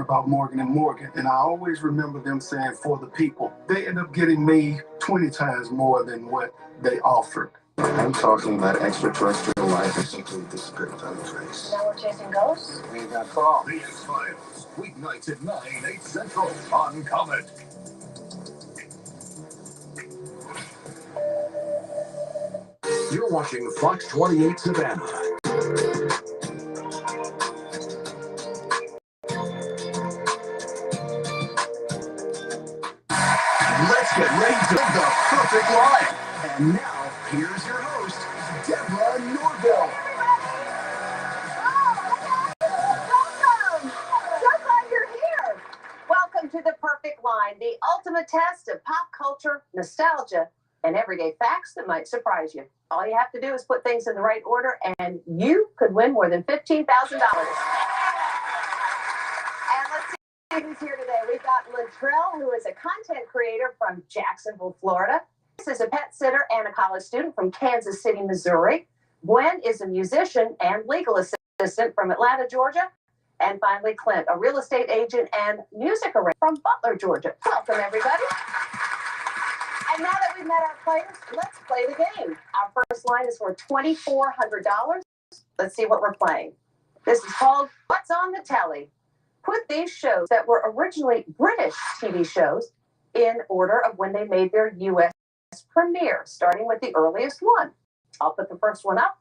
one about Morgan and Morgan, and I always remember them saying for the people. They ended up getting me 20 times more than what they offered. I'm talking about extraterrestrial life and simply disappeared on the face. Now we're chasing ghosts? We got call. The X-Files, weeknights at 9, 8 Central on Comet. You're watching Fox 28 Savannah. Let's get ready to the perfect line. And now, here's your host, Deborah Norville. Welcome! So glad you're here. Welcome to the perfect line, the ultimate test of pop culture, nostalgia, and everyday facts that might surprise you. All you have to do is put things in the right order, and you could win more than $15,000. And let's see who's here today. We've got Latrell, who is a content creator from Jacksonville, Florida. This is a pet sitter and a college student from Kansas City, Missouri. Gwen is a musician and legal assistant from Atlanta, Georgia. And finally, Clint, a real estate agent and music arranger from Butler, Georgia. Welcome, everybody. And now that we've met our players, let's play the game. Our first line is worth $2,400. Let's see what we're playing. This is called What's on the Telly? Put these shows that were originally British TV shows in order of when they made their U.S. premiere, starting with the earliest one. I'll put the first one up.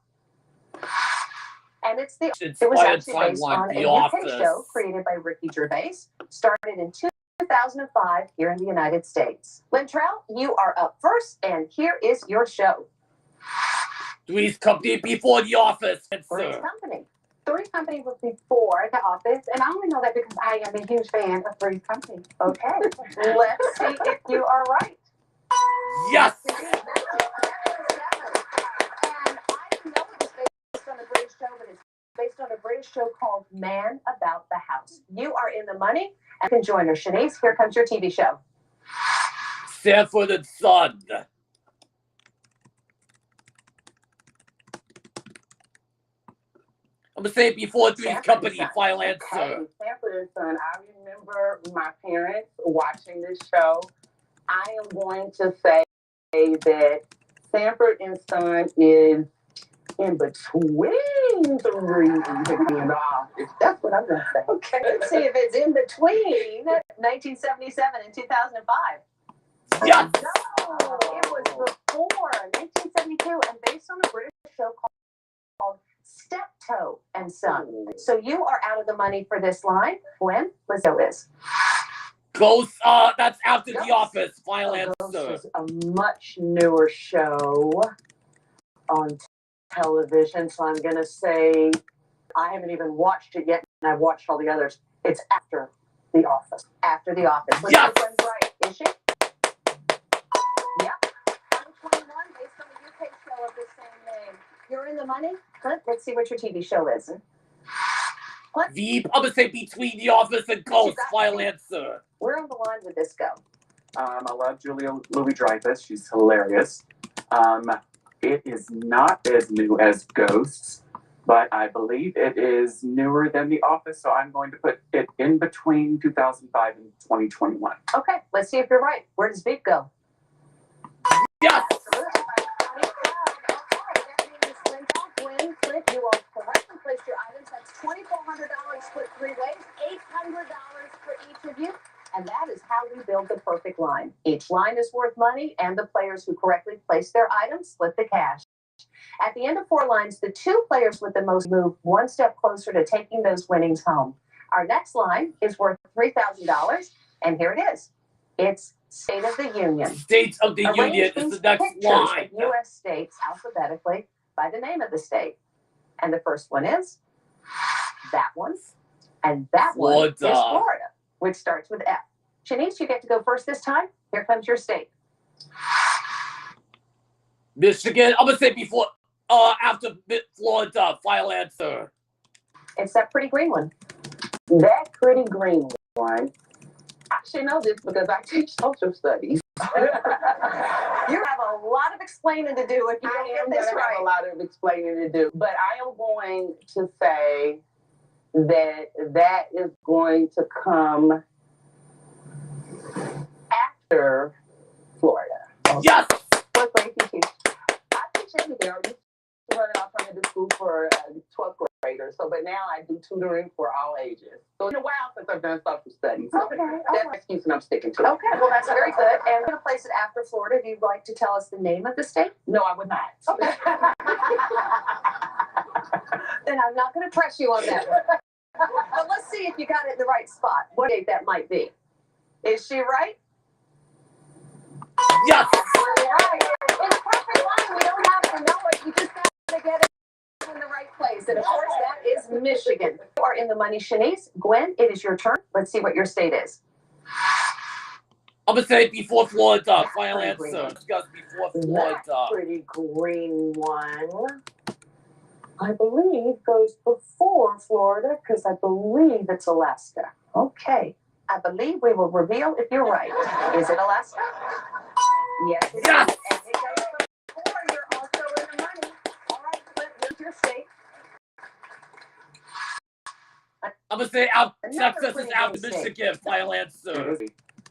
And it was actually based on a UK show created by Ricky Gervais, started in 2005 here in the United States. Latrell, you are up first, and here is your show. Three's Company before The Office. Three's Company. Three's Company was before The Office, and I only know that because I am a huge fan of Three's Company. Okay, let's see if you are right. Yes! And I know it was based on a British show, but it's based on a British show called Man About the House. You are in the money and can join her. Shanice, here comes your TV show. Sanford and Son. I'm going to say it before Three's Company, final answer. Okay, Sanford and Son. I remember my parents watching this show. I am going to say that Sanford and Son is in between Three and The Office. That's what I'm going to say. Okay, let's see if it's in between 1977 and 2005. Yes! No, it was before 1972 and based on a British show called Steptoe and Son. So you are out of the money for this line. When Lizzo is. Ghost, that's after The Office, final answer. Ghost is a much newer show on television, so I'm going to say I haven't even watched it yet, and I've watched all the others. It's after The Office. After The Office. Yes! Gwen's right. Is she? Yep. 2021, based on a UK show of the same name. You're in the money? Clint, let's see what your TV show is. Clint? I'm going to say between The Office and Ghost, final answer. Where on the line would this go? I love Julia Louis-Dreyfus. She's hilarious. It is not as new as Ghosts, but I believe it is newer than The Office, so I'm going to put it in between 2005 and 2021. Okay, let's see if you're right. Where does Veep go? Yes! Absolutely. Okay, that means Clint, you will correctly place your items. That's $2,400 split three ways, $800 for each of you. And that is how we build the perfect line. Each line is worth money, and the players who correctly place their items split the cash. At the end of 4 lines, the 2 players with the most move one step closer to taking those winnings home. Our next line is worth $3,000, and here it is. It's State of the Union. State of the Union is the next line. Of U.S. states alphabetically by the name of the state. And the first one is that one, and that one is Florida, which starts with F. Shanice, you get to go first this time. Here comes your state. Michigan. I'm going to say before, after Florida, final answer. It's that pretty green one. That pretty green one. I should know this because I teach social studies. You have a lot of explaining to do if you don't get this right. I have a lot of explaining to do, but I am going to say that is going to come after Florida. Yes! What grade did you teach? I teach everything. I used to run an alternative school for 12th graders, but now I do tutoring for all ages. So it's been a while since I've done social studies. So Okay. that's my excuse and I'm sticking to it. Okay, well, that's very good. And we're going to place it after Florida. If you'd like to tell us the name of the state? No, I would not. Okay. Then I'm not going to press you on that one. But let's see if you got it in the right spot. What date that might be. Is she right? Yes! Absolutely right. In a perfect line, we don't have to know it. You just got to get it in the right place. And of course, that is Michigan. You are in the money, Shanice. Gwen, it is your turn. Let's see what your state is. I'm gonna say before Florida. Final Pretty answer. green. Just before That Florida. pretty green one, I believe, goes before Florida because I believe it's Alaska. Okay. I believe we will reveal if you're right. Is it Alaska? Yes, it is. Yes! And it goes before. You're also in the money. All right, Clint, what's your state? I'm gonna say out Another Texas is pretty out big of state. Michigan. Final answer.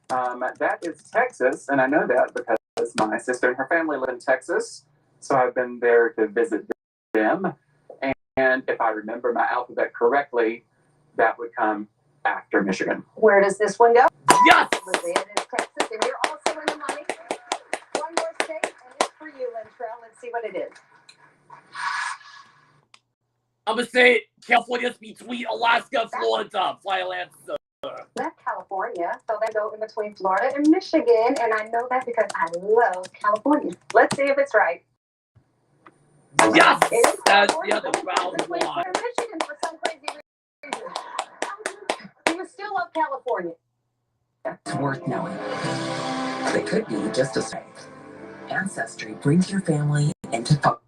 That is Texas, and I know that because my sister and her family live in Texas, so I've been there to visit them. And if I remember my alphabet correctly, that would come after Michigan. Where does this one go? Yes! Louisiana is Texas, and you're also in the money. One more state, and it's for you, Lintrell. Let's see what it is. I'm gonna say California's between Alaska and Florida. Final answer. Left California, so they go in between Florida and Michigan, and I know that because I love California. Let's see if it's right. Yes! It is That's California, the other but it's round between one. Florida and Michigan for some crazy reason. You still love California. It's worth knowing. It could be just a say. Ancestry brings your family into focus.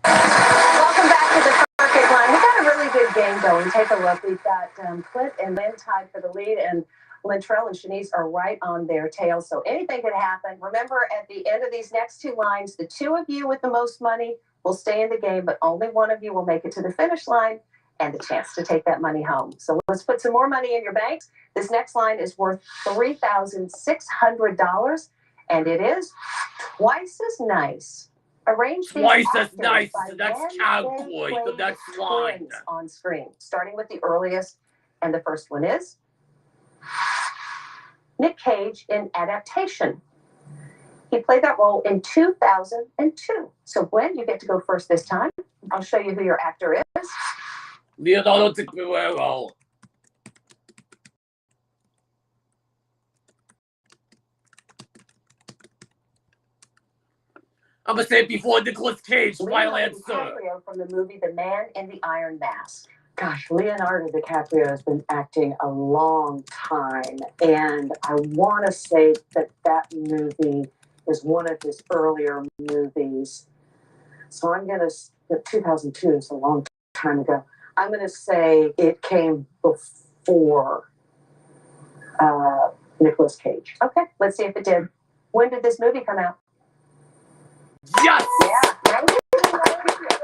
Welcome back to the Perfect Line. We got a really good game going. Take a look. We've got Clint and Lynn tied for the lead, and Lintrell and Shanice are right on their tails. So anything could happen. Remember, at the end of these next two lines, the two of you with the most money will stay in the game, but only one of you will make it to the finish line and the chance to take that money home. So let's put some more money in your banks. This next line is worth $3,600, and it is twice as nice. Arrange these Twice as actors nice. by The next when cowboy. they The played next line. twins on screen, starting with the earliest, and the first one is Nick Cage in Adaptation. He played that role in 2002. So Gwen, you get to go first this time. I'll show you who your actor is. Leonardo DiCaprio. I'm gonna say it before Nicolas Cage, final Leonardo answer. DiCaprio from the movie The Man in the Iron Mask. Gosh, Leonardo DiCaprio has been acting a long time, and I want to say that that movie is one of his earlier movies. So I'm going to, 2002 is a long time ago. I'm going to say it came before Nicolas Cage. Okay, let's see if it did. When did this movie come out? Yes! Yeah, 1996.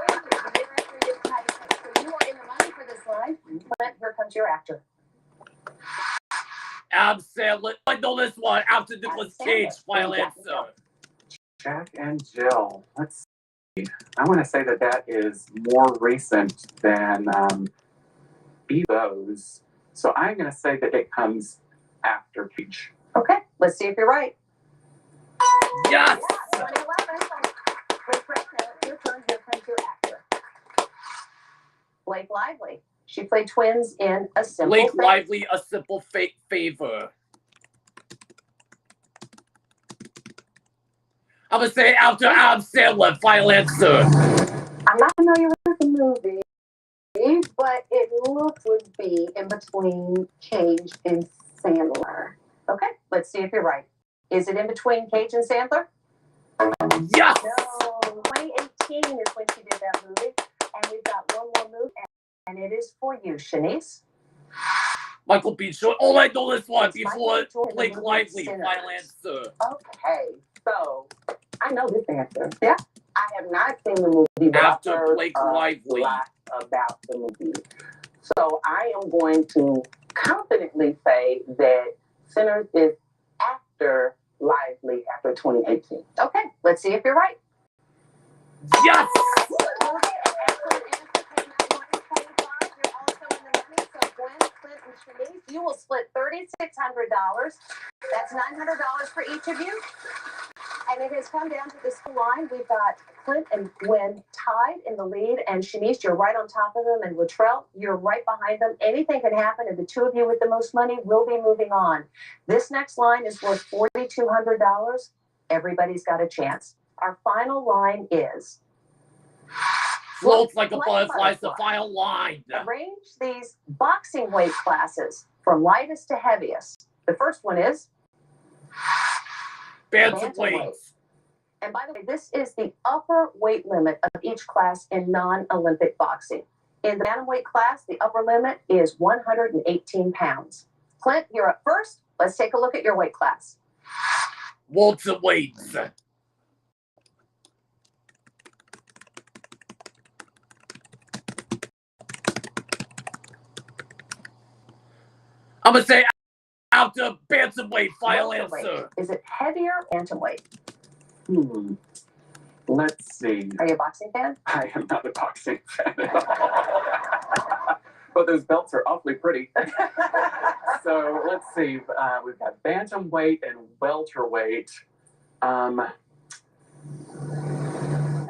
So you are in the money for this line. Clint, here comes your actor. Adam Sandler. I know this one after Nicolas Adam Sandler. Cage, final Jack and answer. Jill. Jack and Jill. Let's see. I want to say that that is more recent than Evo's. So I'm going to say that it comes after Cage. Okay, let's see if you're right. Yes! Yeah, 2011. Great, your turn. Here comes your actor. Blake Lively. She played twins in A Simple Blake Favor. Lively, A Simple Favor. I'm gonna say after Adam Sandler, final answer. I'm not familiar with the movie, but it looks would be in between Cage and Sandler. Okay, let's see if you're right. Is it in between Cage and Sandler? Yes! No, 2018 is when she did that movie. And we've got one more movie, and it is for you, Shanice. Michael B. Jordan. Oh, I know this one It's before Michael B. Jordan, Blake the movie Lively, Sinners. final answer. Okay, so I know this answer. Yeah. I have not seen the movie, but After I've heard Blake a Lively. lot about the movie. So I am going to confidently say that Sinners is after Lively, after 2018. Okay, let's see if you're right. Yes! You will split $3,600. That's $900 for each of you. And it has come down to this line. We've got Clint and Gwen tied in the lead, and Shanice, you're right on top of them, and Latrell, you're right behind them. Anything can happen, and the two of you with the most money will be moving on. This next line is worth $4,200. Everybody's got a chance. Our final line is Floats like a butterfly, it's the final line. arrange these boxing weight classes from lightest to heaviest. The first one is Bantamweight. And by the way, this is the upper weight limit of each class in non-Olympic boxing. In the bantamweight class, the upper limit is 118 pounds. Clint, you're up first. Let's take a look at your weight class. Welterweights. I'm gonna say after bantamweight, final Welterweight. answer. Is it heavier or bantamweight? Let's see. Are you a boxing fan? I am not a boxing fan at all. But those belts are awfully pretty. So let's see. We've got bantamweight and welterweight. I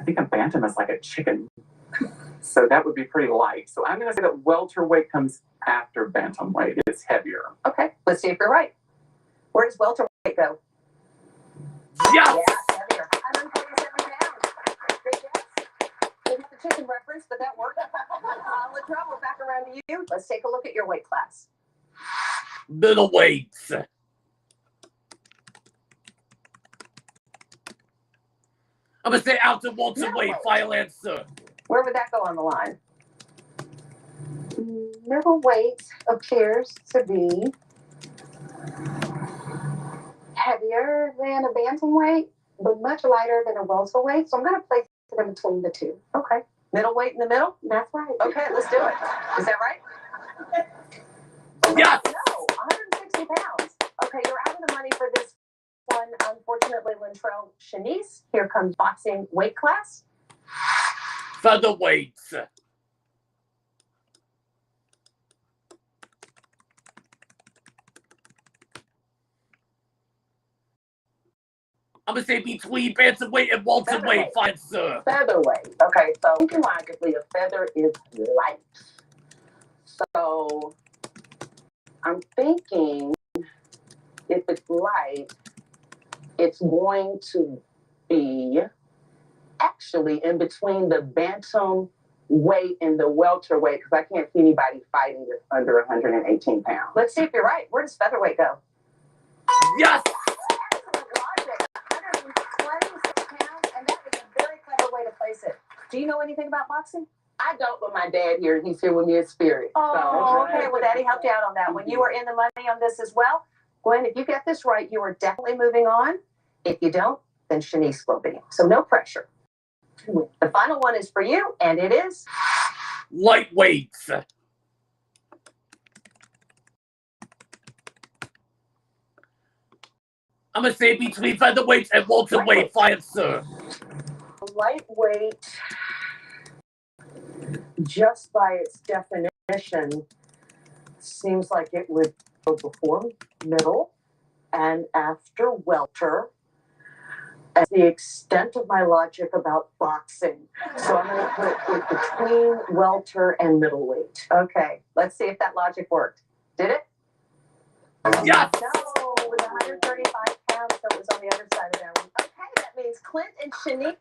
think a bantam is like a chicken. So that would be pretty light. So I'm going to say that welterweight comes after bantamweight. It's heavier. Okay, let's see if you're right. Where does welterweight go? Yes! Yeah, heavier. 147 pounds. Great guess. Didn't have the chicken reference, but that worked. Latrell, we're back around to you. Let's take a look at your weight class. Middleweights. I'm gonna say after welterweight, Middleweight. final answer. Where would that go on the line? Middleweight appears to be heavier than a bantamweight, but much lighter than a welterweight. So I'm going to place it in between the two. Okay. Middleweight in the middle? That's right. Okay, let's do it. Is that right? Yes! No, 160 pounds. Okay, you're out of the money for this one. Unfortunately, Latrell, Shanice, here comes boxing weight class. Featherweights. I'm gonna say between bantamweight and welterweight, final answer. Featherweight. Okay, so thinking logically, a feather is light. So I'm thinking if it's light, it's going to be actually in between the bantam weight and the welterweight, because I can't see anybody fighting that's under 118 pounds. Let's see if you're right. Where does featherweight go? Yes! Excellent logic. 126 pounds, and that was a very clever way to place it. Do you know anything about boxing? I don't, but my dad here, he's here with me in spirit. Oh, okay. Well, Daddy helped you out on that one. You are in the money on this as well. Gwen, if you get this right, you are definitely moving on. If you don't, then Shanice will be. So no pressure. The final one is for you, and it is Lightweights. I'm gonna say between featherweights and welterweight fight, sir. lightweight. Just by its definition, seems like it would go before middle and after welter. As the extent of my logic about boxing. So I'm going to put it between welter and middleweight. Okay, let's see if that logic worked. Did it? Yes! No, with 135 pounds, so it was on the other side of that one. Okay, that means Clint and Shanique.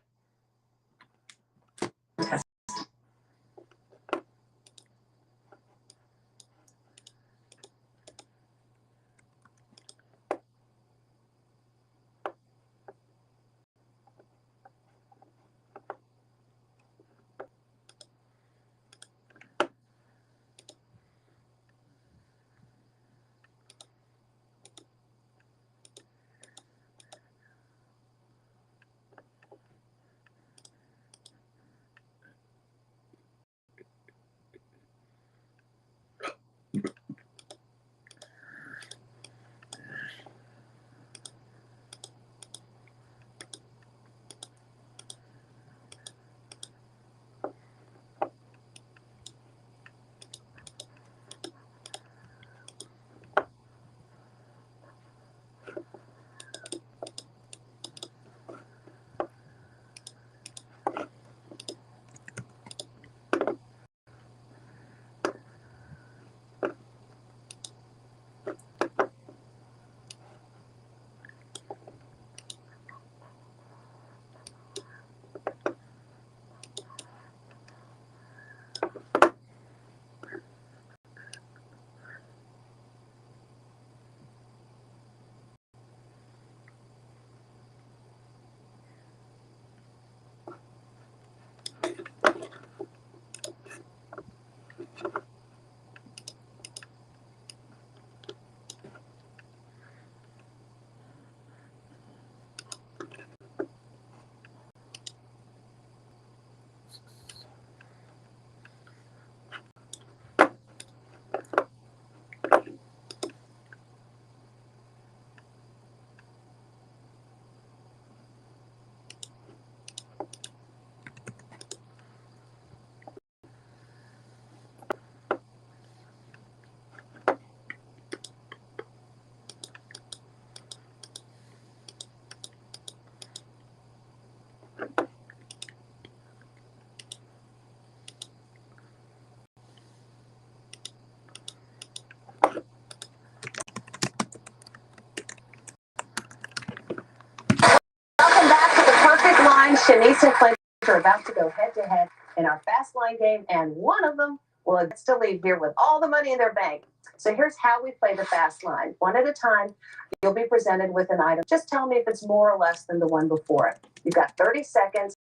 Welcome back to the perfect line. Shanice and Clint are about to go head-to-head in our fast line game, and one of them will get to leave here with all the money in their bank. So here's how we play the fast line. One at a time, you'll be presented with an item. Just tell me if it's more or less than the one before it. You've got 30 seconds,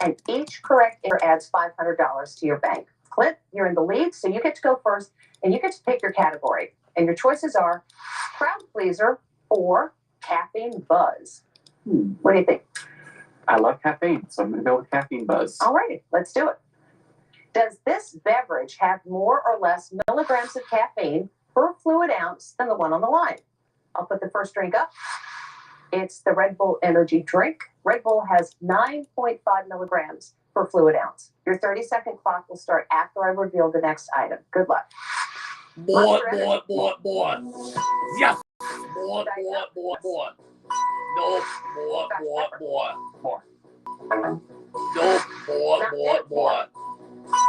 and each correct answer adds $500 to your bank. Clint, you're in the lead, so you get to go first, and you get to pick your category. And your choices are crowd pleaser or caffeine buzz. What do you think? I love caffeine, so I'm going to go with caffeine buzz. All righty, let's do it. Does this beverage have more or less milligrams of caffeine per fluid ounce than the one on the line? I'll put the first drink up. It's the Red Bull energy drink. Red Bull has 9.5 milligrams per fluid ounce. Your 30-second clock will start after I reveal the next item. Good luck. More. Yes! More. No, more. More. No, more.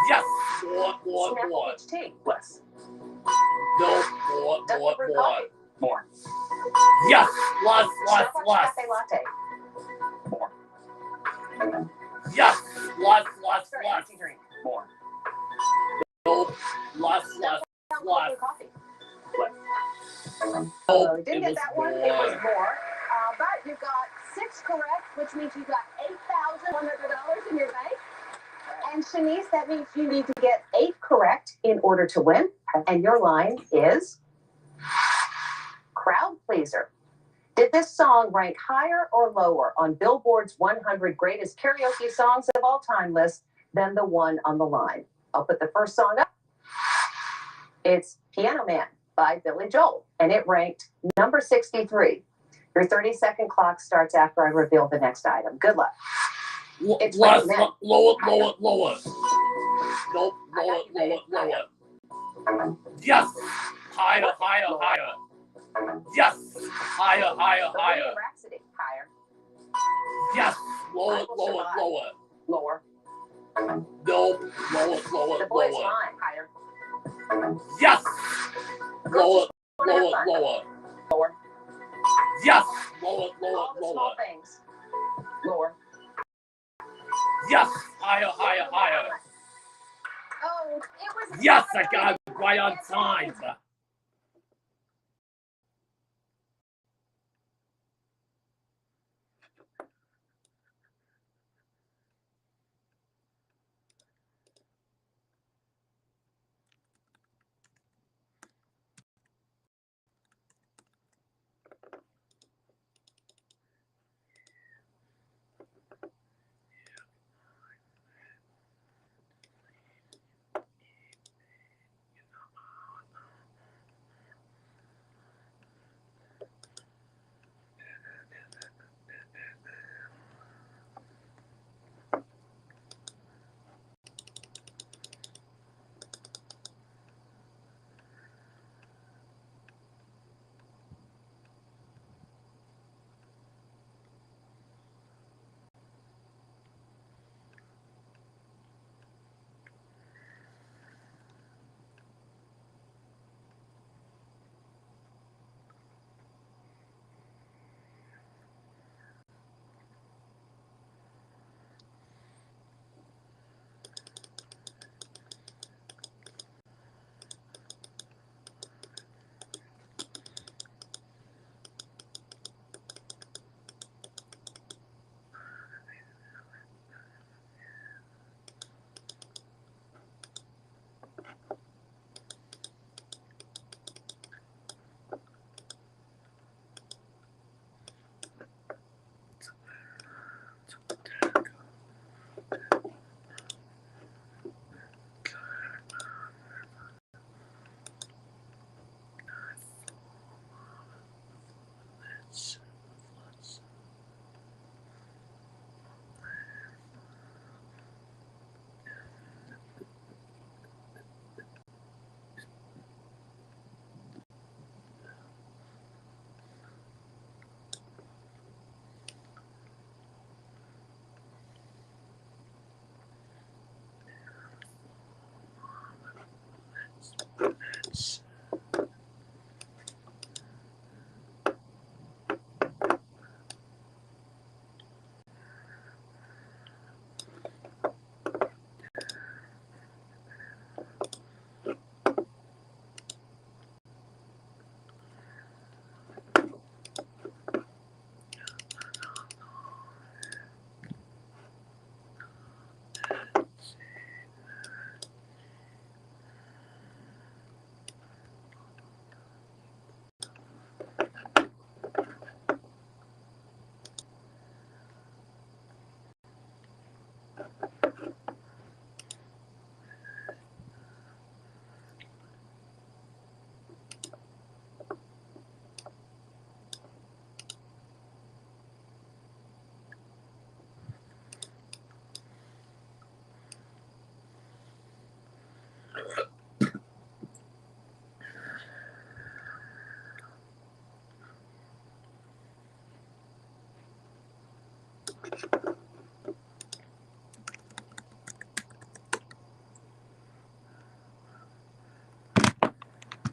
Yes! More. Snapple tea. Less. No, Double more. brew coffee. More. Yes! Less. Starbucks cafe latte. More. Yes. Less. Sorry, energy drink. More. Nope. Less. Coffee. Nope. Oh, didn't It get was that one. more. It was more. But you got 6 correct, which means you got $8,100 in your bank. And Shanice, that means you need to get 8 correct in order to win. And your line is crowd pleaser. Did this song rank higher or lower on Billboard's 100 Greatest Karaoke Songs of All Time list than the one on the line? I'll put the first song up. It's Piano Man by Billy Joel, and it ranked number 63. Your 30-second clock starts after I reveal the next item. Good luck. It's Less. Raining Men. Lower. Nope. Lower. Yes. Higher. Yes. Higher. Bohemian Rhapsody. Higher. Yes. Lower. Lower. Nope. The Boys Lower. Line. Higher. Yes. Lower. Lower. Yes. Lower. All the small things. Lower. Yes. Higher. Oh, it was. Yes, I got it right on time.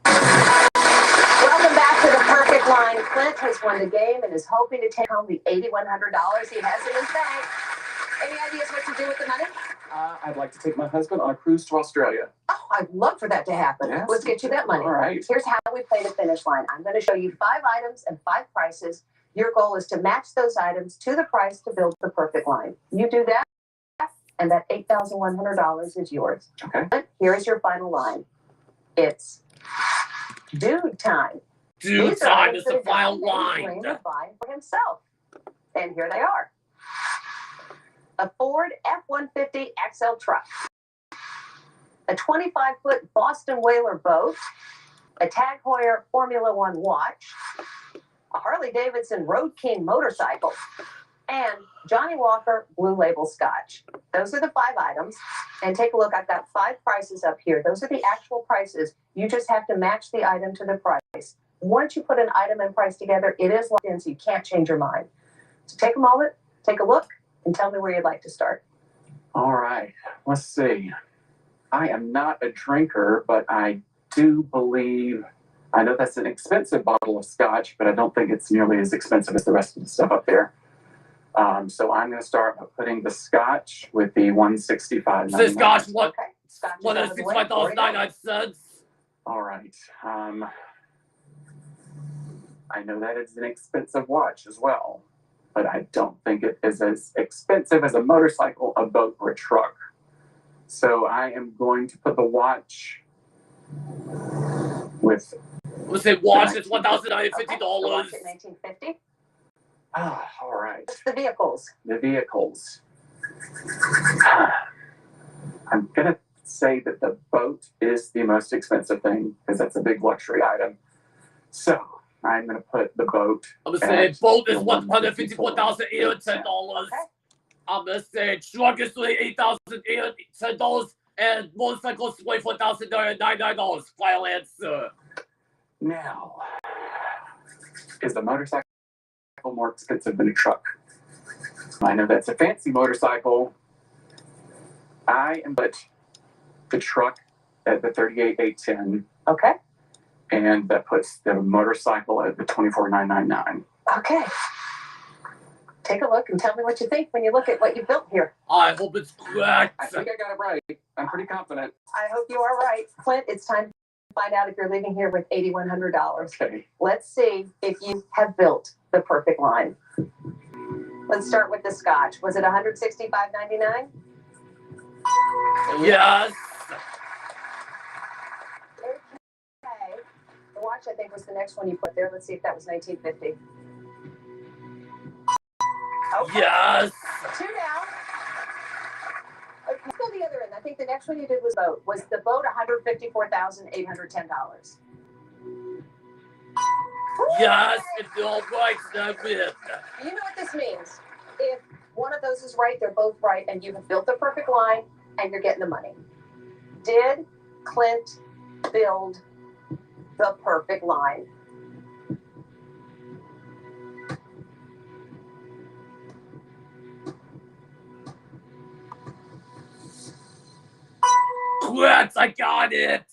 Welcome back to the Perfect Line. Clint has won the game and is hoping to take home the $8,100 he has in his bank. Any ideas what to do with the money? I'd like to take my husband on a cruise to Australia. Oh, I'd love for that to happen. Yes. Let's get you that money. All right. Here's how we play the finish line. I'm going to show you 5 items and 5 prices. Your goal is to match those items to the price to build the perfect line. You do that, and that $8,100 is yours. Okay. Here is your final line. It's dude time. Dude These are time items is that the a guy final may line. dream of buying for himself. And here they are. A Ford F-150 XL truck. A 25-foot Boston Whaler boat. A Tag Heuer Formula One watch. A Harley-Davidson Road King motorcycle. And Johnny Walker Blue Label Scotch. Those are the 5 items. And take a look, I've got 5 prices up here. Those are the actual prices. You just have to match the item to the price. Once you put an item and price together, it is locked in, so you can't change your mind. So take a moment, take a look, and tell me where you'd like to start. All right. Let's see. I am not a drinker, but I do believe, I know that's an expensive bottle of scotch, but I don't think it's nearly as expensive as the rest of the stuff up there. So I'm going to start by putting the scotch with the $165.99. Says Scotch, what? Okay, Scotch is out of the way. $165.99. All right. I know that it's an expensive watch as well, but I don't think it is as expensive as a motorcycle, a boat, or a truck. So I am going to put the watch with. Let's say watch is Okay, the watch $1,950. at $1,950. All right. What's the vehicles? The vehicles. I'm going to say that the boat is the most expensive thing because that's a big luxury item. So I'm going to put the boat. I'm gonna say at boat is the $154,810. Okay. I'm gonna say truck is $8,810, and motorcycle is $24,999. Final answer. Now, is the motorcycle more expensive than a truck? I know that's a fancy motorcycle. I am put the truck at the $38,810, Okay. and that puts the motorcycle at the $24,999. Okay. Take a look and tell me what you think when you look at what you built here. I hope it's correct. I think I got it right. I'm pretty confident. I hope you are right. Clint, it's time to find out if you're leaving here with $8,100. Okay. Let's see if you have built the perfect line. Let's start with the scotch. Was it $165.99? Yes. Okay. The watch, I think, was the next one you put there. Let's see if that was 1950. Okay. Yes. 2 down. Okay, let's go the other end. I think the next one you did was boat. Was the boat $154,810? Yes. It's all right. That's it. You know what this means. If one of those is right, they're both right, and you have built the perfect line, and you're getting the money. Did Clint build the perfect line? Correct. I got it.